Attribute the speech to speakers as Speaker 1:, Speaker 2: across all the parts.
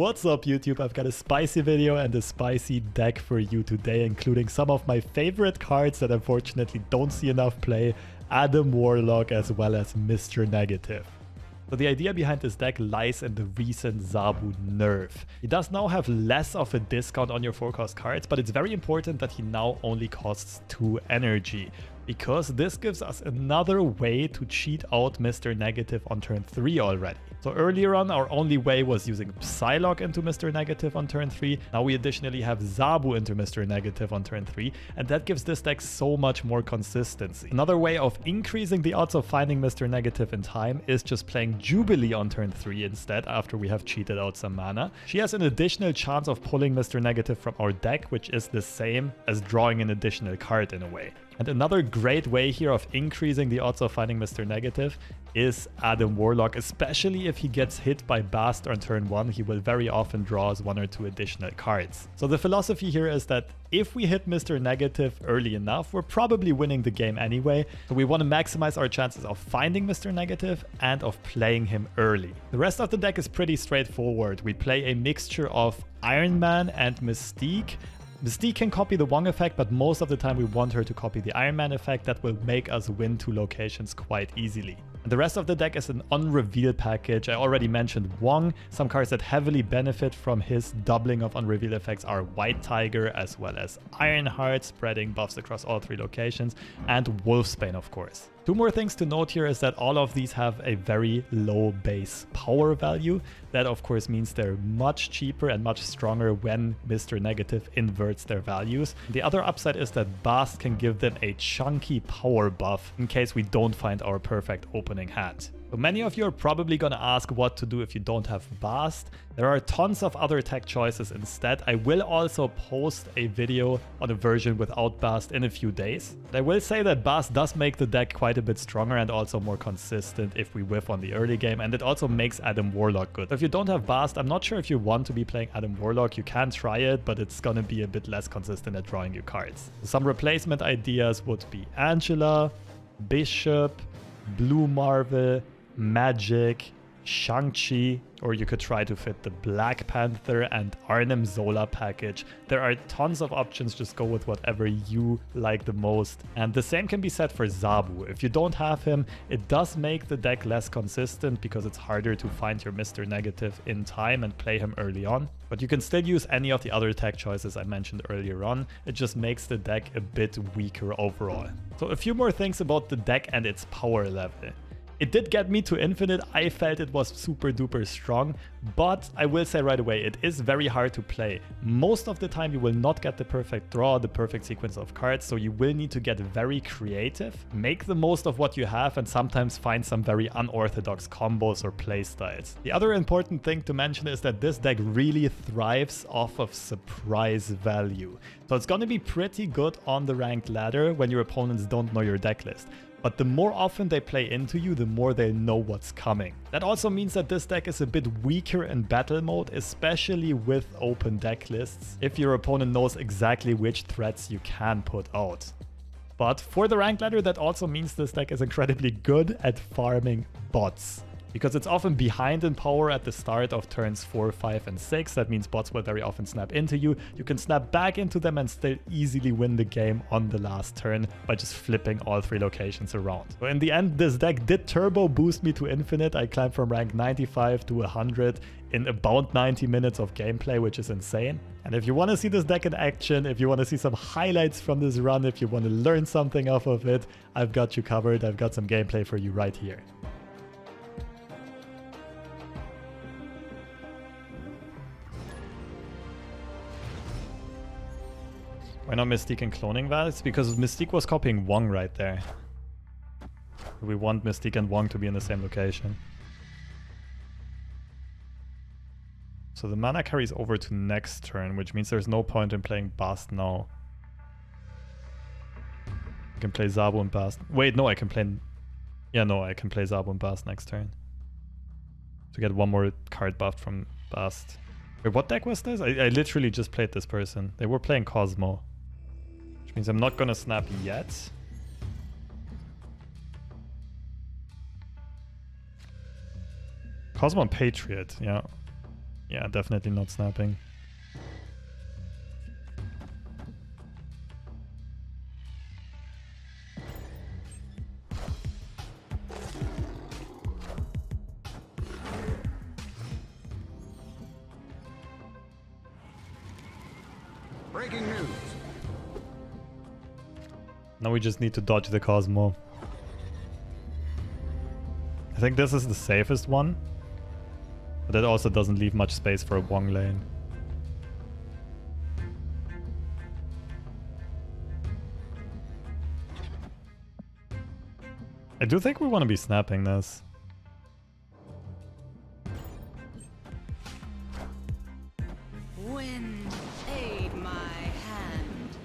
Speaker 1: What's up YouTube? I've got a spicy video and a spicy deck for you today, including some of my favorite cards that unfortunately don't see enough play, Adam Warlock as well as Mr. Negative. So the idea behind this deck lies in the recent Zabu nerf. He does now have less of a discount on your forecast cards, but it's very important that he now only costs 2 energy, because this gives us another way to cheat out Mr. Negative on turn 3 already. So earlier on, our only way was using Psylocke into Mr. Negative on turn 3. Now we additionally have Zabu into Mr. Negative on turn 3, and that gives this deck so much more consistency. Another way of increasing the odds of finding Mr. Negative in time is just playing Jubilee on turn 3 instead, after we have cheated out some mana. She has an additional chance of pulling Mr. Negative from our deck, which is the same as drawing an additional card in a way. And another great way here of increasing the odds of finding Mr. Negative is Adam Warlock, especially if he gets hit by Bast on turn 1, he will very often draw us 1 or 2 additional cards. So the philosophy here is that if we hit Mr. Negative early enough, we're probably winning the game anyway. So we want to maximize our chances of finding Mr. Negative and of playing him early. The rest of the deck is pretty straightforward. We play a mixture of Iron Man and Mystique. Mystique can copy the Wong effect, but most of the time we want her to copy the Iron Man effect. That will make us win 2 locations quite easily. And the rest of the deck is an unreveal package. I already mentioned Wong. Some cards that heavily benefit from his doubling of unreveal effects are White Tiger as well as Ironheart, spreading buffs across all 3 locations, and Wolfsbane, of course. 2 more things to note here is that all of these have a very low base power value. That of course means they're much cheaper and much stronger when Mr. Negative inverts their values. The other upside is that Bast can give them a chunky power buff in case we don't find our perfect opening hand. So many of you are probably gonna ask what to do if you don't have Bast. There are tons of other tech choices instead. I will also post a video on a version without Bast in a few days. I will say that Bast does make the deck quite a bit stronger and also more consistent if we whiff on the early game, and it also makes Adam Warlock good. So if you don't have Bast, I'm not sure if you want to be playing Adam Warlock. You can try it, but it's gonna be a bit less consistent at drawing you cards. Some replacement ideas would be Angela, Bishop, Blue Marvel, Magic, Shang-Chi, or you could try to fit the Black Panther and Arnim Zola package. There are tons of options, just go with whatever you like the most. And the same can be said for Zabu. If you don't have him, it does make the deck less consistent because it's harder to find your Mr. Negative in time and play him early on. But you can still use any of the other tech choices I mentioned earlier on. It just makes the deck a bit weaker overall. So a few more things about the deck and its power level. It did get me to infinite. I felt it was super duper strong, but I will say right away, it is very hard to play. Most of the time you will not get the perfect draw, the perfect sequence of cards, so you will need to get very creative, make the most of what you have, and sometimes find some very unorthodox combos or playstyles. The other important thing to mention is that this deck really thrives off of surprise value. So it's going to be pretty good on the ranked ladder when your opponents don't know your deck list. But the more often they play into you, the more they know what's coming. That also means that this deck is a bit weaker in battle mode, especially with open deck lists, if your opponent knows exactly which threats you can put out. But for the ranked ladder, that also means this deck is incredibly good at farming bots, because it's often behind in power at the start of turns 4, 5, and 6. That means bots will very often snap into you. You can snap back into them and still easily win the game on the last turn by just flipping all 3 locations around. So in the end, this deck did turbo boost me to infinite. I climbed from rank 95 to 100 in about 90 minutes of gameplay, which is insane. And if you want to see this deck in action, if you want to see some highlights from this run, if you want to learn something off of it, I've got you covered. I've got some gameplay for you right here. Why not Mystique and cloning that? It's because Mystique was copying Wong right there. We want Mystique and Wong to be in the same location. So the mana carries over to next turn, which means there's no point in playing Bast now. I can play Zabu and Bast. Wait, no, I can play... Yeah, no, I can play Zabu and Bast next turn. To get 1 more card buffed from Bast. Wait, what deck was this? I literally just played this person. They were playing Cosmo. Which means I'm not gonna snap yet. Cosmo and Patriot, yeah. Yeah, definitely not snapping.
Speaker 2: Breaking news.
Speaker 1: Now we just need to dodge the Cosmo. I think this is the safest one. But that also doesn't leave much space for a Wong lane. I do think we want to be snapping this.
Speaker 3: Wind, aid my hand.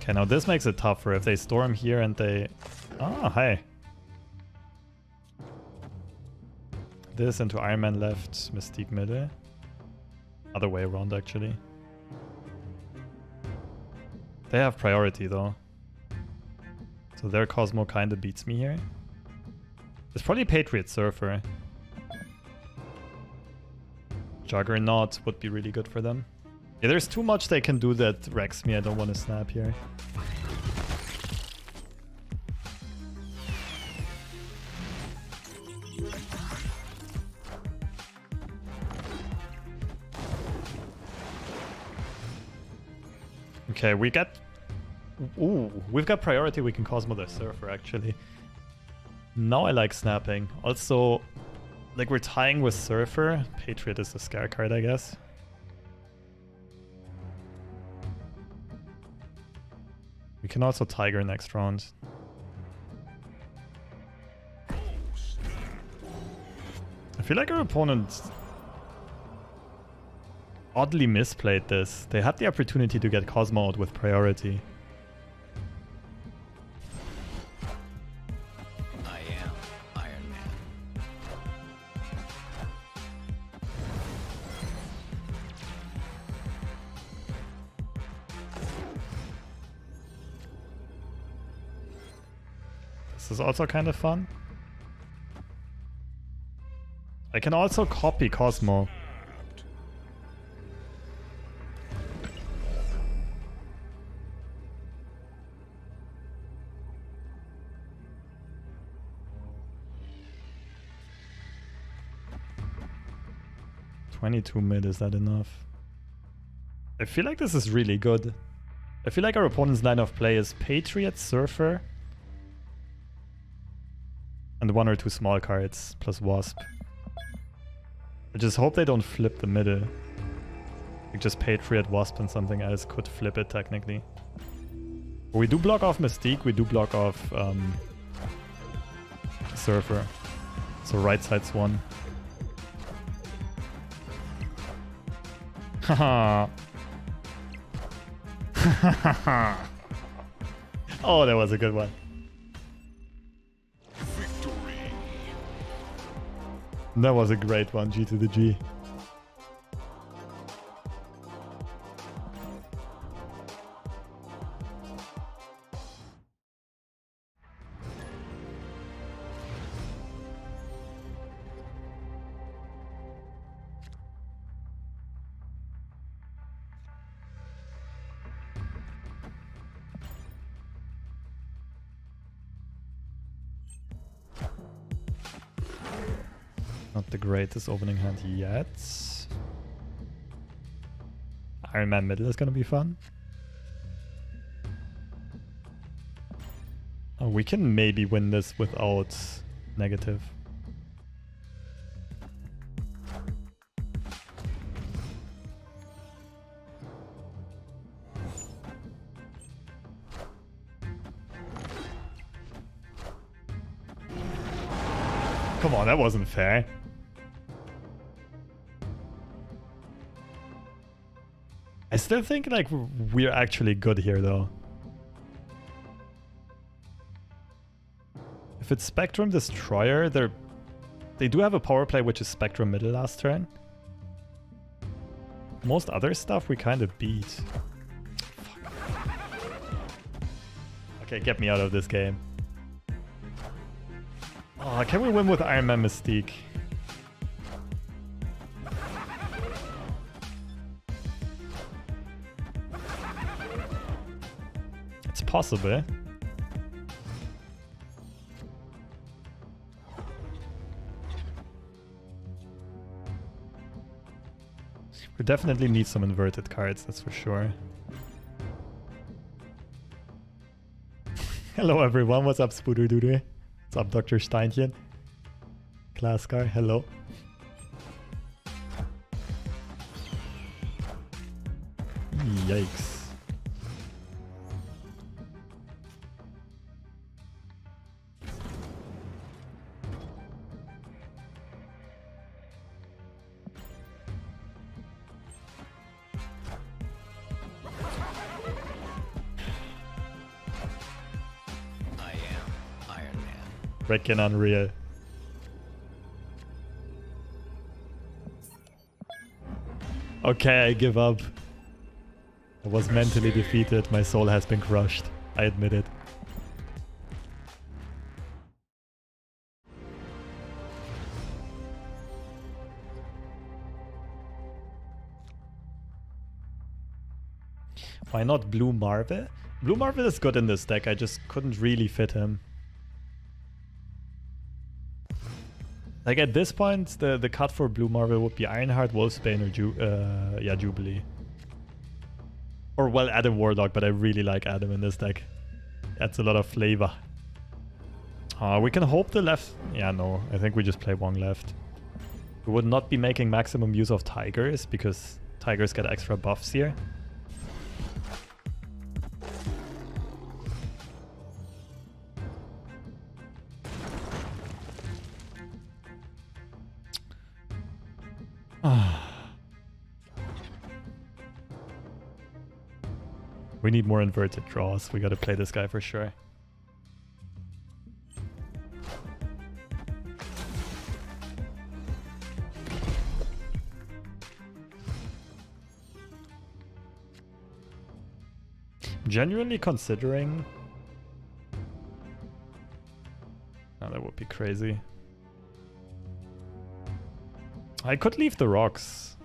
Speaker 1: Okay, now this makes it tougher if they storm here and they... Oh, hey. This into Iron Man left, Mystique middle. Other way around, actually. They have priority, though. So their Cosmo kind of beats me here. It's probably Patriot Surfer. Juggernaut would be really good for them. Yeah, there's too much they can do that wrecks me. I don't want to snap here. Okay, we got... Ooh, we've got priority. We can Cosmo the Surfer, actually. Now I like snapping. Also, like, we're tying with Surfer. Patriot is the scare card, I guess. We can also Tiger next round. I feel like our opponent oddly misplayed this. They had the opportunity to get Cosmo out with priority.
Speaker 2: I am Iron Man.
Speaker 1: This is also kind of fun. I can also copy Cosmo. $22 mid, is that enough? I feel like this is really good. I feel like our opponent's line of play is Patriot, Surfer, and one or two small cards, plus Wasp. I just hope they don't flip the middle. Like just Patriot, Wasp, and something else could flip it, technically. But we do block off Mystique, we do block off Surfer. So right side's one. Haha. Oh, that was a good one.
Speaker 2: Victory.
Speaker 1: That was a great one, G to the G. Not the greatest opening hand yet. Iron Man middle is gonna be fun. Oh, we can maybe win this without negative. Come on, that wasn't fair. I still think like we're actually good here though. If it's Spectrum Destroyer, they do have a power play which is Spectrum middle last turn. Most other stuff we kind of beat. Fuck. Okay, get me out of this game. Oh, can we win with Iron Man Mystique? possible. We definitely need some inverted cards, that's for sure. Hello everyone, what's up Spooderdoodoo? What's up Dr. Steinchen? Classcar, hello. Yikes. Freaking unreal. Okay, I give up. I was mentally defeated. My soul has been crushed. I admit it. Why not Blue Marvel? Blue Marvel is good in this deck. I just couldn't really fit him. Like at this point, the cut for Blue Marvel would be Ironheart, Wolfsbane, or Jubilee. Or well, Adam Warlock, but I really like Adam in this deck. Adds a lot of flavor. We can hope the left... Yeah, no, I think we just play Wong left. We would not be making maximum use of Tigers, because Tigers get extra buffs here. We need more inverted draws. We gotta play this guy for sure. Genuinely considering... Oh, that would be crazy. I could leave the rocks,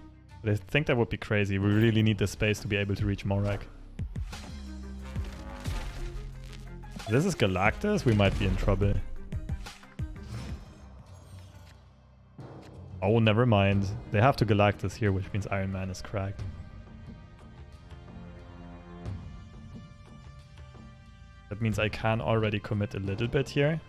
Speaker 1: but I think that would be crazy. We really need the space to be able to reach Morak. If this is Galactus, we might be in trouble. Oh, never mind. They have to Galactus here, which means Iron Man is cracked. That means I can already commit a little bit here.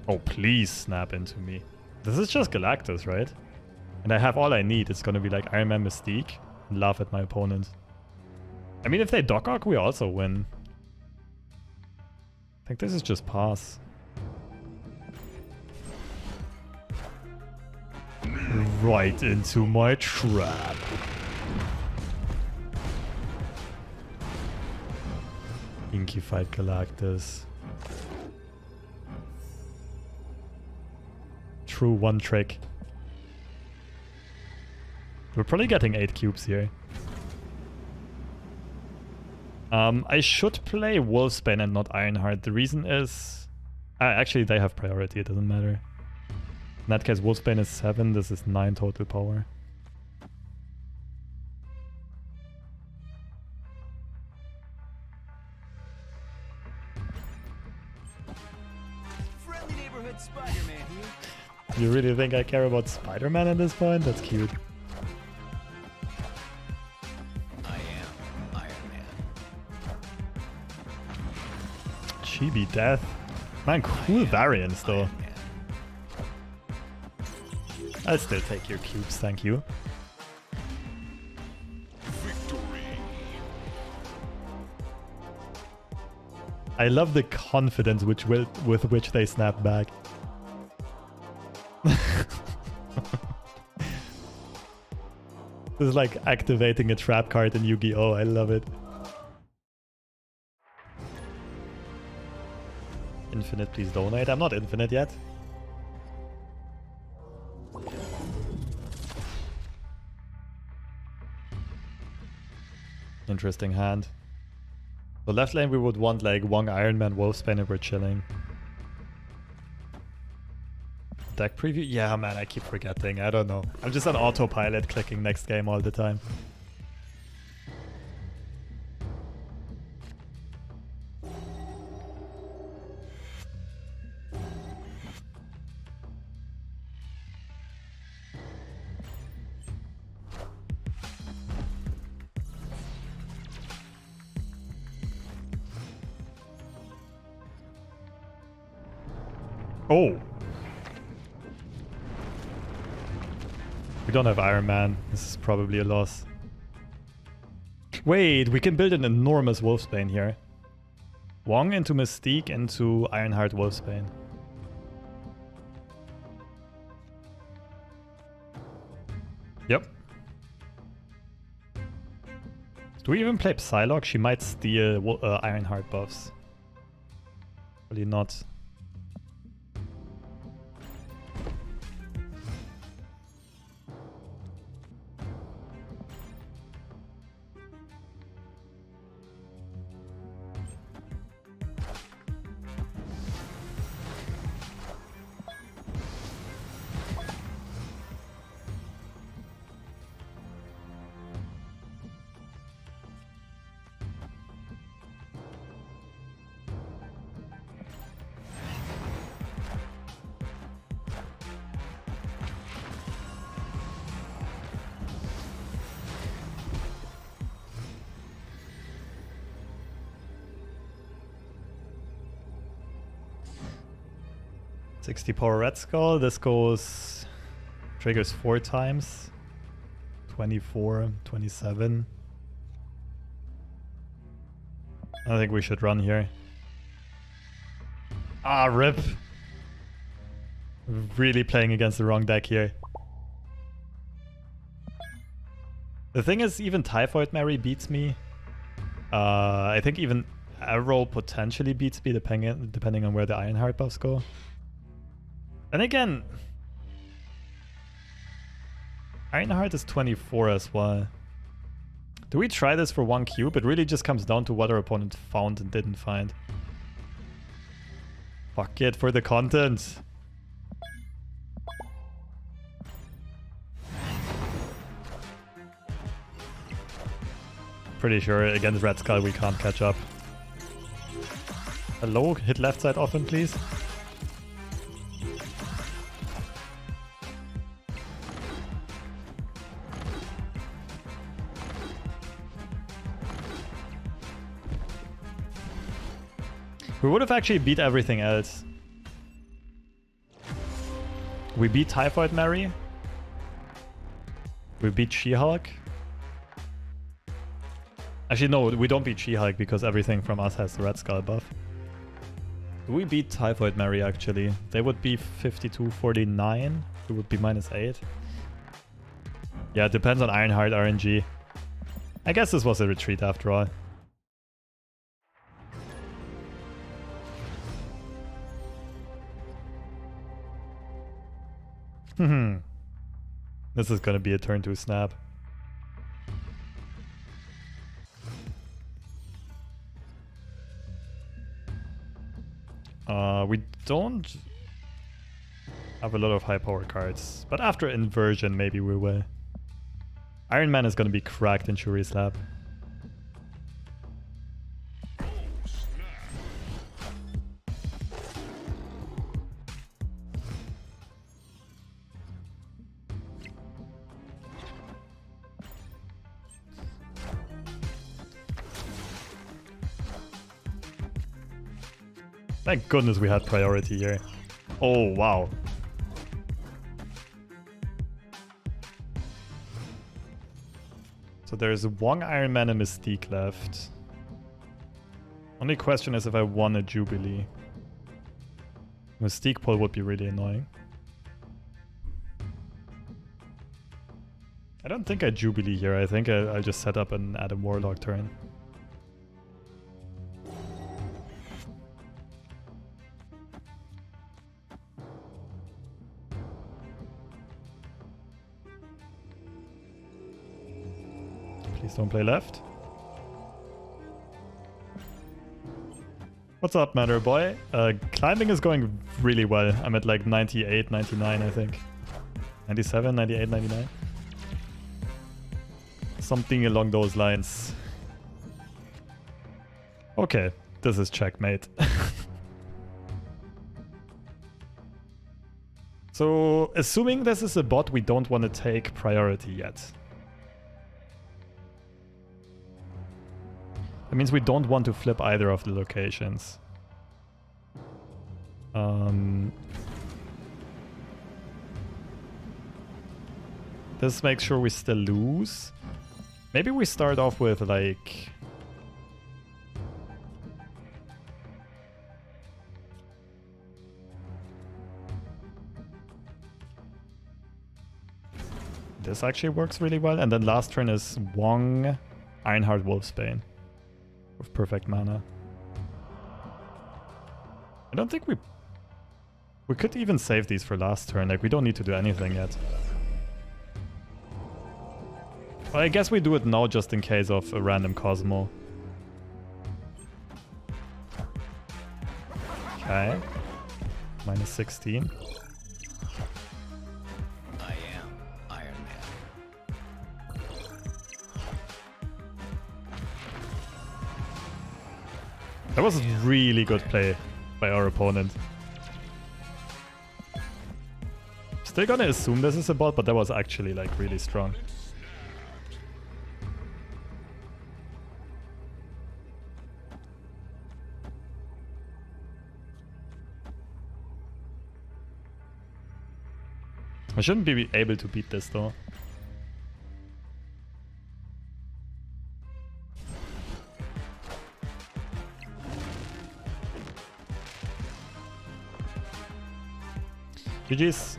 Speaker 1: Oh, please snap into me. This is just Galactus, right? And I have all I need. It's gonna be like Iron Man Mystique and laugh at my opponent. I mean, if they Doc-Ock, we also win. I think this is just pass. Right into my trap. Inky fight Galactus. True one trick. We're probably getting 8 cubes here. I should play Wolfsbane and not Ironheart. The reason is... actually, they have priority. It doesn't matter. In that case, Wolfsbane is 7. This is 9 total power.
Speaker 2: Friendly neighborhood Spider-Man here.
Speaker 1: You really think I care about Spider-Man at this point? That's cute.
Speaker 2: I am Iron Man.
Speaker 1: Chibi Death. Man, cool variants though. I'll still take your cubes, thank you.
Speaker 2: Victory.
Speaker 1: I love the confidence with which they snap back. This is like activating a trap card in Yu-Gi-Oh! I love it. Infinite, please donate. I'm not infinite yet. Interesting hand. The left lane we would want like Wong, Iron Man, Wolfsbane if we're chilling. deck preview? Yeah, man, I keep forgetting. I don't know. I'm just on autopilot clicking next game all the time. Oh! We don't have Iron Man. This is probably a loss. Wait, we can build an enormous Wolfsbane here. Wong into Mystique into Ironheart Wolfsbane. Yep. Do we even play Psylocke? She might steal Ironheart buffs. Probably not. $60 power Red Skull. This goes... triggers 4 times. 24, 27. I think we should run here. Ah, rip. Really playing against the wrong deck here. The thing is, even Typhoid Mary beats me. I think even Arrow potentially beats me depending on where the Ironheart buffs go. And again, Ironheart is 24 as well. Do we try this for 1 cube? It really just comes down to what our opponent found and didn't find. Fuck it for the content. Pretty sure against Red Skull we can't catch up. Hello, hit left side often please. We would have actually beat everything else. We beat Typhoid Mary. We beat She-Hulk. Actually, no, we don't beat She-Hulk because everything from us has the Red Skull buff. Do we beat Typhoid Mary, actually? They would be 52-49. We would be -8. Yeah, it depends on Ironheart RNG. I guess this was a retreat after all. This is gonna be a turn 2 snap. We don't have a lot of high power cards, but after inversion maybe we will. Iron Man is gonna be cracked in Shuri's lab. Thank goodness we had priority here. Oh, wow. So there's Wong, Iron Man, and Mystique left. Only question is if I want a Jubilee. Mystique pull would be really annoying. I don't think I Jubilee here. I think I'll just set up an Adam Warlock turn. Please don't play left. What's up, Matter Boy? Climbing is going really well. I'm at like 98, 99, I think. 97, 98, 99. Something along those lines. Okay, this is checkmate. So, assuming this is a bot, we don't want to take priority yet. That means we don't want to flip either of the locations. This makes sure we still lose. Maybe we start off with like... This actually works really well. And then last turn is Wong, Ironheart, Wolfsbane. With perfect mana. I don't think we could even save these for last turn. Like, we don't need to do anything yet. Well, I guess we do it now just in case of a random Cosmo. Okay. Minus 16.
Speaker 2: I am Iron Man.
Speaker 1: That was a really good play by our opponent. Still gonna assume this is a bot, but that was actually like really strong. I shouldn't be able to beat this though. GG's.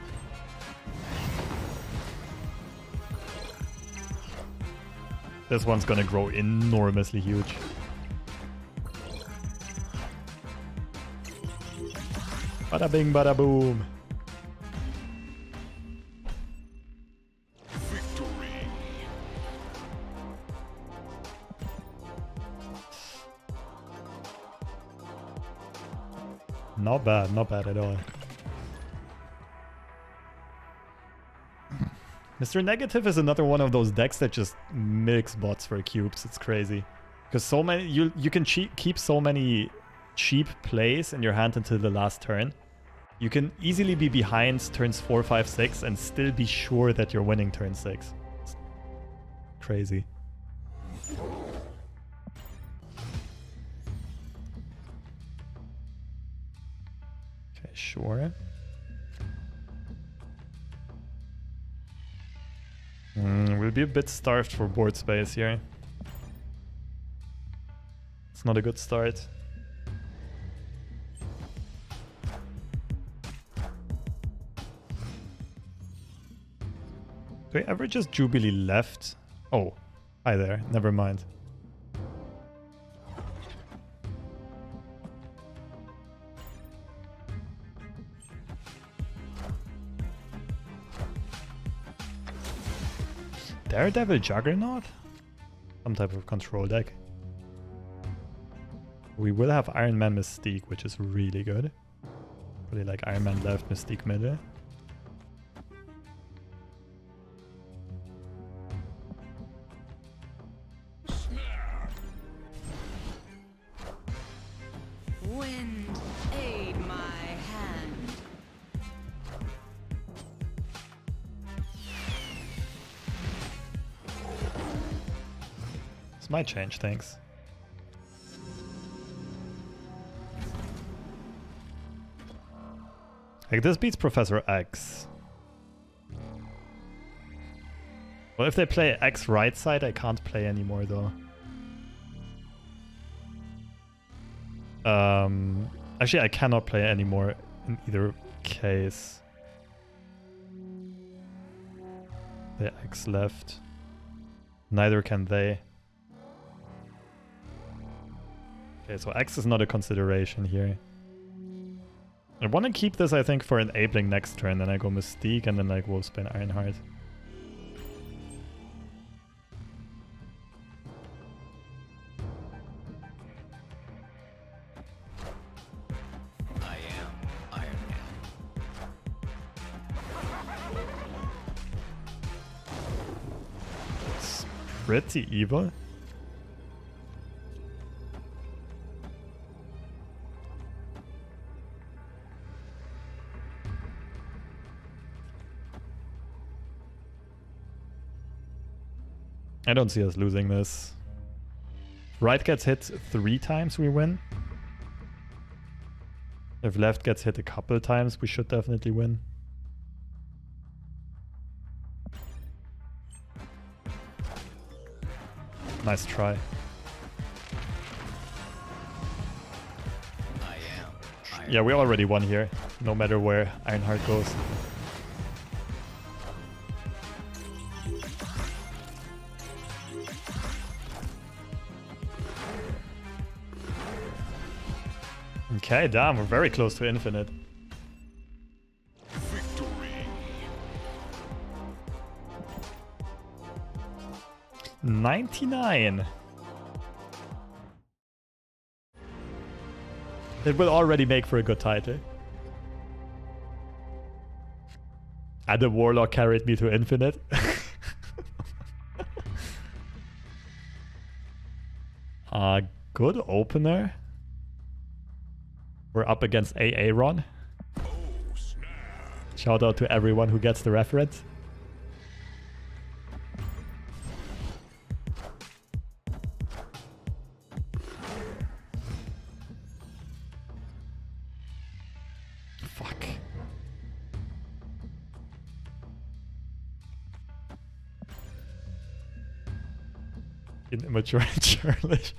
Speaker 1: This one's gonna grow enormously huge. Bada bing, bada boom.
Speaker 2: Victory.
Speaker 1: Not bad at all. Mr. Negative is another one of those decks that just milks bots for cubes. It's crazy. Because so many you can keep so many cheap plays in your hand until the last turn. You can easily be behind turns 4, 5, 6 and still be sure that you're winning turn 6. It's crazy. Okay, sure. We'll be a bit starved for board space here. It's not a good start. Do I ever just Jubilee left? Oh, hi there. Never mind. Daredevil Juggernaut? Some type of control deck. We will have Iron Man Mystique, which is really good. Really like Iron Man left, Mystique middle.
Speaker 3: Wind, aid my hand.
Speaker 1: This might change things. Like, this beats Professor X. Well, if they play X right side, I can't play anymore though. Actually, I cannot play anymore in either case. The X left. Neither can they. Okay, so X is not a consideration here. I want to keep this, I think, for enabling next turn. Then I go Mystique and then like Wolfsbane Ironheart. pretty evil. I don't see us losing this. Right gets hit 3 times, we win. If left gets hit a couple times, we should definitely win. Nice try. Yeah, we already won here, no matter where Ironheart goes. Okay, damn, we're very close to infinite.
Speaker 2: Victory.
Speaker 1: 99. It will already make for a good title. Adam Warlock carried me to infinite. Good opener. We're up against Aaron.
Speaker 2: Oh, snap.
Speaker 1: Shout out to everyone who gets the reference. Fuck. Immature and churlish.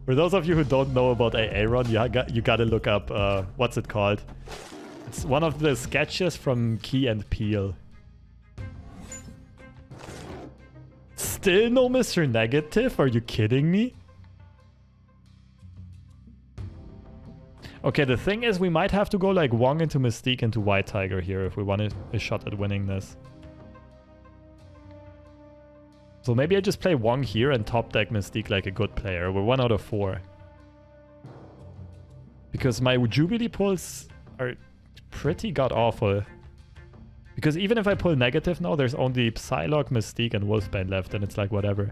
Speaker 1: For those of you who don't know about Aaron, you gotta look up, what's it called? It's one of the sketches from Key and Peele. Still no Mr. Negative? Are you kidding me? Okay, the thing is we might have to go like Wong into Mystique into White Tiger here if we want a shot at winning this. So maybe I just play Wong here and top deck Mystique like a good player. We're 1 out of 4. Because my Jubilee pulls are pretty god-awful. Because even if I pull negative now, there's only Psylocke, Mystique, and Wolfsbane left, and it's like whatever.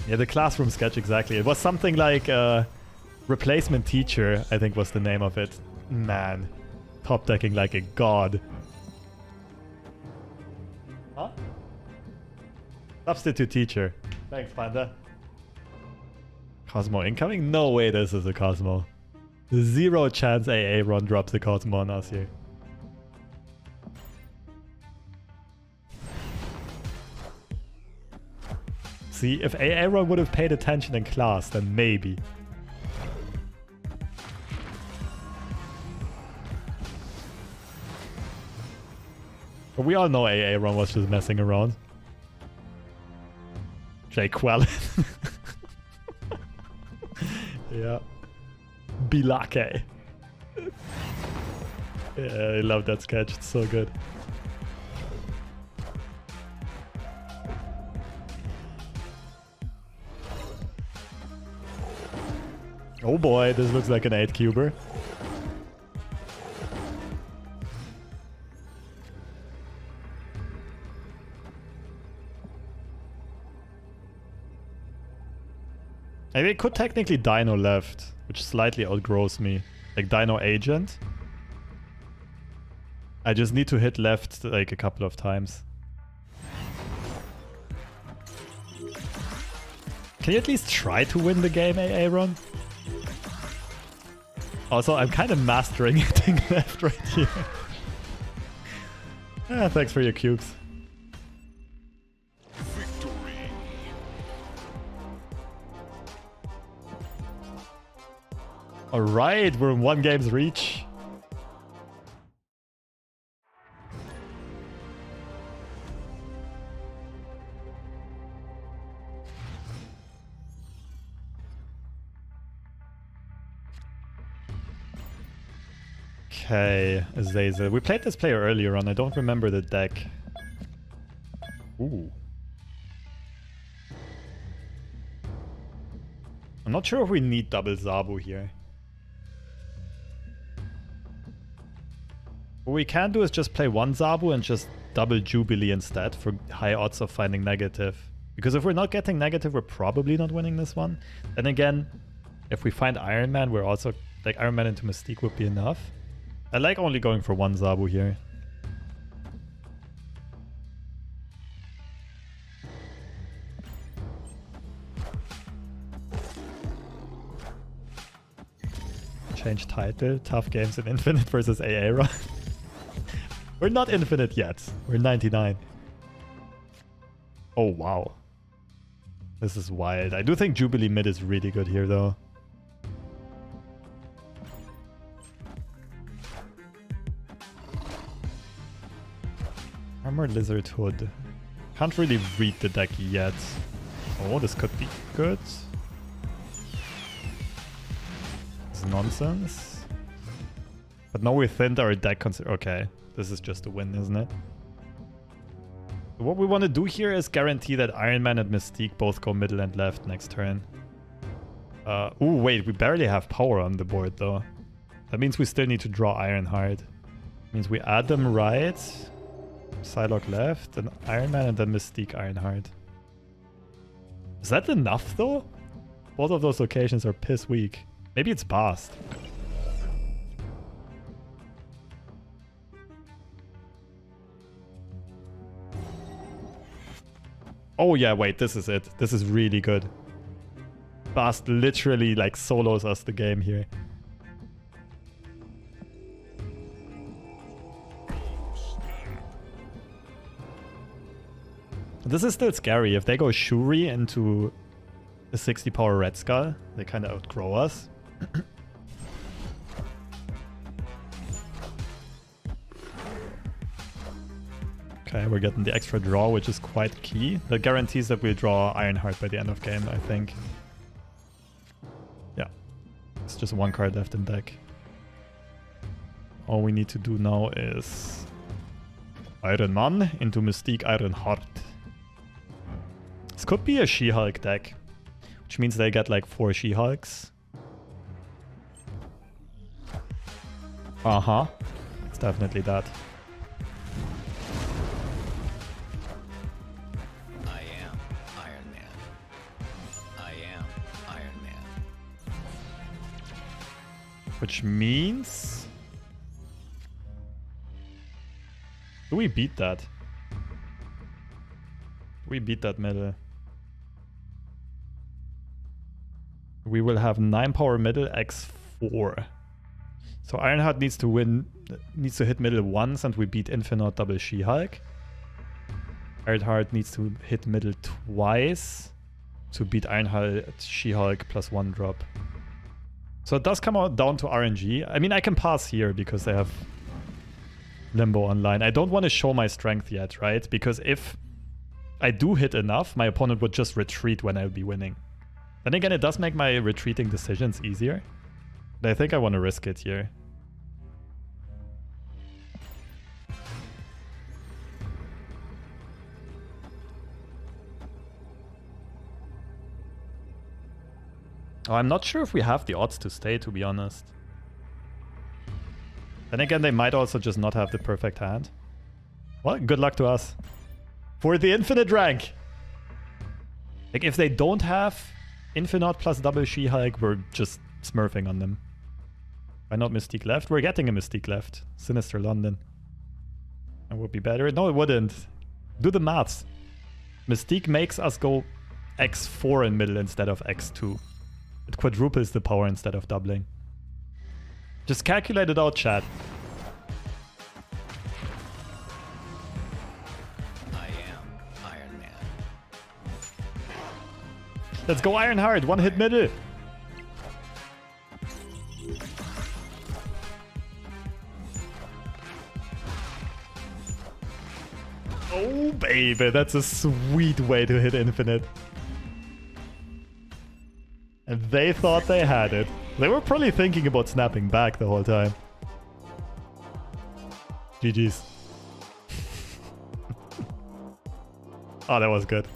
Speaker 1: Yeah, the classroom sketch, exactly. It was something like Replacement Teacher, I think was the name of it. Man, top decking like a god. Huh? Substitute Teacher. Thanks, Panda. Cosmo incoming? No way this is a Cosmo. 0 chance Aaron drops a Cosmo on us here. See, if Aaron would have paid attention in class, then maybe. But we all know Aaron was just messing around. Jake Quellen. Yeah. Bilake. Yeah, I love that sketch. It's so good. Oh boy, this looks like an 8-cuber. I mean, it could technically Dino left, which slightly outgrows me. Like Dino Agent. I just need to hit left like a couple of times. Can you at least try to win the game, Aaron? Also, I'm kind of mastering hitting left right here. Yeah, thanks for your cubes.
Speaker 2: Victory.
Speaker 1: Alright, we're in 1 game's reach. Okay, Azazel. We played this player earlier on. I don't remember the deck. Ooh. I'm not sure if we need double Zabu here. What we can do is just play one Zabu and just double Jubilee instead for high odds of finding negative. Because if we're not getting negative, we're probably not winning this one. Then again, if we find Iron Man, we're also... like Iron Man into Mystique would be enough. I like only going for one Zabu here. Change title. Tough games in Infinite versus AA run. We're not Infinite yet. We're 99. Oh, wow. This is wild. I do think Jubilee mid is really good here, though. Armor Lizard Hood. Can't really read the deck yet. Oh, this could be good. It's nonsense. But now we thinned our deck. Okay, this is just a win, isn't it? What we want to do here is guarantee that Iron Man and Mystique both go middle and left next turn. Ooh, wait, we barely have power on the board, though. That means we still need to draw Ironheart. Means we add them right, Psylocke left, and Iron Man and then Mystique Ironheart. Is that enough, though? Both of those locations are piss weak. Maybe it's Bast. Oh yeah, wait, this is it. This is really good. Bast literally like solos us the game here. This is still scary. If they go Shuri into a 60 power Red Skull, they kind of outgrow us. Okay, we're getting the extra draw, which is quite key. That guarantees that we'll draw Ironheart by the end of game, I think. Yeah. It's just one card left in deck. All we need to do now is Iron Man into Mystique Ironheart. This could be a She-Hulk deck, which means they get like 4 She-Hulks. Uh-huh. It's definitely that. Which means... do we beat that? We beat that middle. We will have 9 power middle x4. So Ironheart needs to win, needs to hit middle once, and we beat Infinite double She-Hulk. Ironheart needs to hit middle twice to beat Ironheart She-Hulk plus 1 drop. So it does come out down to RNG. I mean, I can pass here because they have Limbo online. I don't want to show my strength yet, right? Because if I do hit enough, my opponent would just retreat when I would be winning. Then again, it does make my retreating decisions easier. But I think I want to risk it here. Oh, I'm not sure if we have the odds to stay, to be honest. Then again, they might also just not have the perfect hand. Well, good luck to us. For the infinite rank! Like, if they don't have Infinite plus double She-Hulk, we're just smurfing on them. Why not Mystique left? We're getting a Mystique left. Sinister London. It would be better. No, it wouldn't. Do the maths. Mystique makes us go x4 in middle instead of x2. It quadruples the power instead of doubling. Just calculate it out, chat.
Speaker 4: I am Iron Man.
Speaker 1: Let's go Ironheart. One hit middle. Oh, baby. That's a sweet way to hit Infinite. And they thought they had it. They were probably thinking about snapping back the whole time. GG's. Oh, that was good.